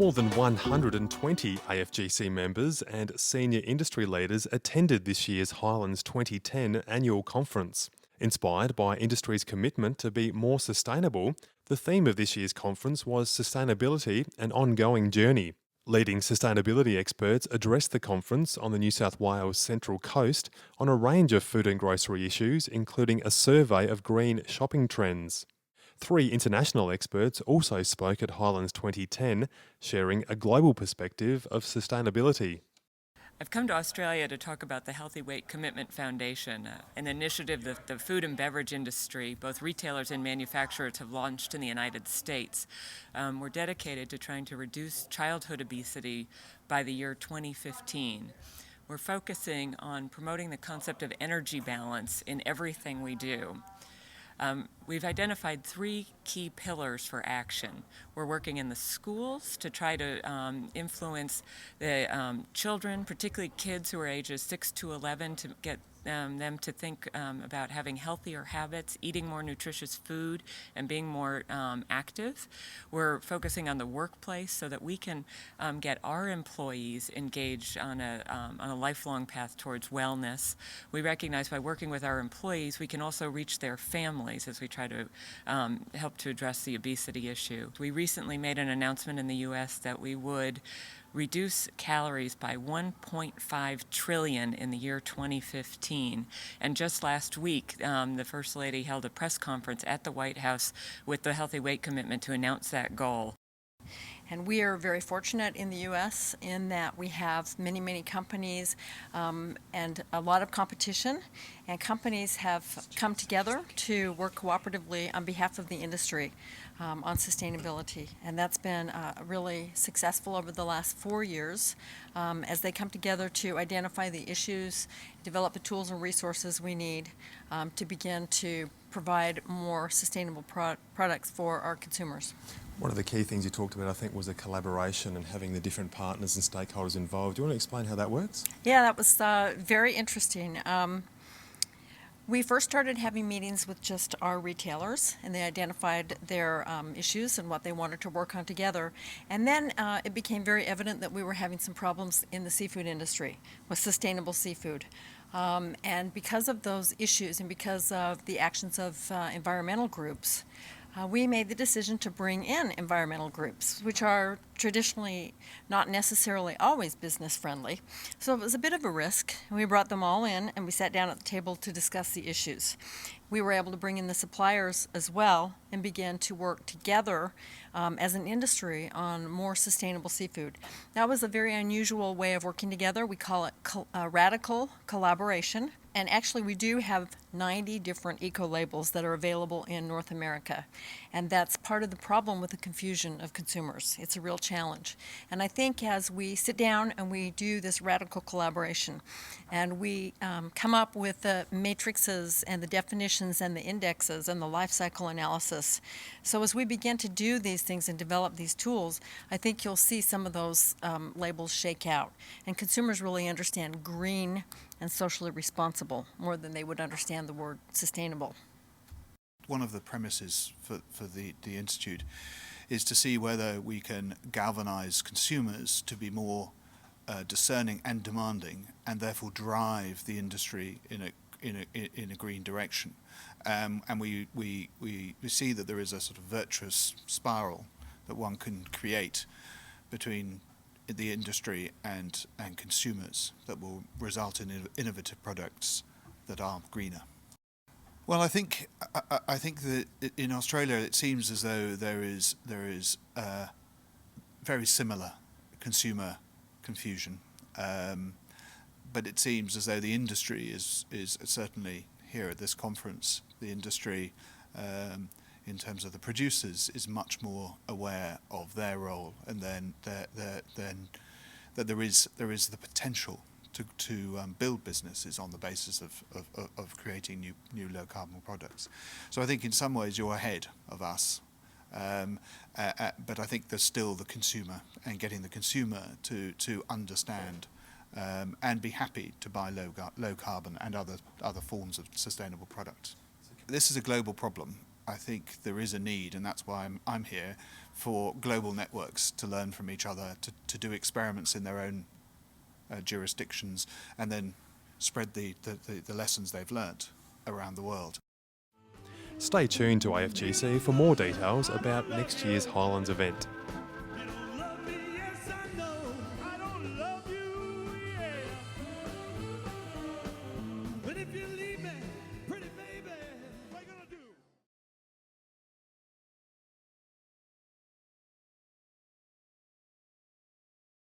More than 120 AFGC members and senior industry leaders attended this year's Highlands 2010 annual conference. Inspired by industry's commitment to be more sustainable, the theme of this year's conference was Sustainability, an Ongoing Journey. Leading sustainability experts addressed the conference on the New South Wales Central Coast on a range of food and grocery issues, including a survey of green shopping trends. 3 international experts also spoke at Highlands 2010, sharing a global perspective of sustainability. I've come to Australia to talk about the Healthy Weight Commitment Foundation, an initiative that the food and beverage industry, both retailers and manufacturers, have launched in the United States. We're dedicated to trying to reduce childhood obesity by the year 2015. We're focusing on promoting the concept of energy balance in everything we do. We've identified 3 key pillars for action. We're working in the schools to try to influence the children, particularly kids who are ages 6 to 11, to get them to think about having healthier habits, eating more nutritious food, and being more active. We're focusing on the workplace so that we can get our employees engaged on a lifelong path towards wellness. We recognize by working with our employees, we can also reach their families as we try to help to address the obesity issue. We recently made an announcement in the U.S. that we would reduce calories by 1.5 trillion in the year 2015. And just last week, the First Lady held a press conference at the White House with the Healthy Weight Commitment to announce that goal. And we are very fortunate in the U.S. in that we have many companies and a lot of competition. And companies have come together to work cooperatively on behalf of the industry on sustainability. And that's been really successful over the last 4 years as they come together to identify the issues, develop the tools and resources we need to begin to provide more sustainable products for our consumers. One of the key things you talked about, I think, was a collaboration and having the different partners and stakeholders involved. Do you want to explain how that works? Yeah, that was very interesting. We first started having meetings with just our retailers, and they identified their issues and what they wanted to work on together. And then it became very evident that we were having some problems in the seafood industry with sustainable seafood. And because of those issues and because of the actions of environmental groups, we made the decision to bring in environmental groups, which are traditionally not necessarily always business friendly. So it was a bit of a risk. We brought them all in and we sat down at the table to discuss the issues. We were able to bring in the suppliers as well and begin to work together as an industry on more sustainable seafood. That was a very unusual way of working together. We call it radical collaboration. And actually, we do have 90 different eco-labels that are available in North America. And that's part of the problem with the confusion of consumers. It's a real challenge. And I think as we sit down and we do this radical collaboration, and we come up with the matrices and the definitions and the indexes and the life cycle analysis. So as we begin to do these things and develop these tools, I think you'll see some of those labels shake out. And consumers really understand green and socially responsible more than they would understand the word sustainable. One of the premises for the Institute is to see whether we can galvanize consumers to be more discerning and demanding, and therefore drive the industry in a green direction. And we see that there is a sort of virtuous spiral that one can create between the industry and consumers that will result in innovative products that are greener. Well, I think that in Australia it seems as though there is very similar consumer confusion, but it seems as though the industry is certainly here at this conference. The industry, in terms of the producers, is much more aware of their role, and then that there is the potential to build businesses on the basis of creating new low carbon products. So I think in some ways you're ahead of us, but I think there's still the consumer, and getting the consumer to understand and be happy to buy low carbon and other forms of sustainable products. This is a global problem. I think there is a need, and that's why I'm here, for global networks to learn from each other, to do experiments in their own jurisdictions, and then spread the lessons they've learnt around the world. Stay tuned to AFGC for more details about next year's Highlands event.